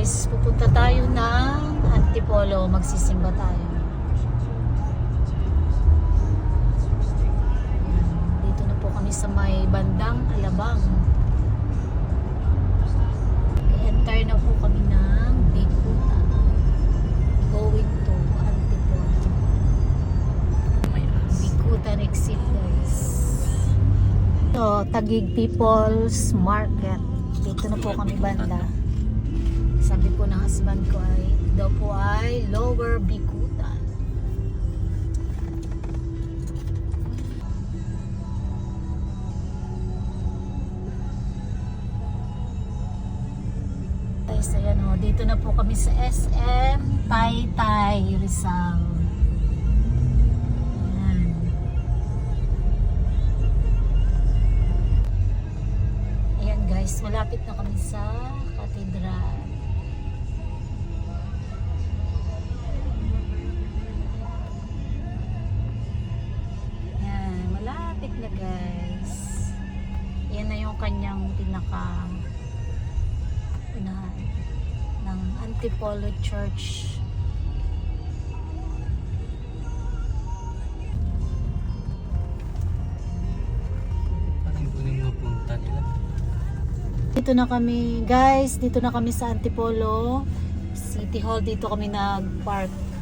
guys, pupunta tayo ng Antipolo, magsisimba tayo. Ayan, dito na po kami sa may bandang Alabang. I-enter na po kami ng Bicutan, going to Antipolo. Bicutan exit guys. So, Taguig People's Market. Dito na po kami banda. Sabi po ng husband ko ay daw po ay Lower Bicutan. Guys, ayan o. Dito na po kami sa SM Taytay Rizal. Ayan. Ayan guys, malapit na kami sa katedral. Na guys, yan na yung kanyang pinaka unahan ng Antipolo Church. Dito na kami guys, dito na kami sa Antipolo City Hall. Dito kami nag-park.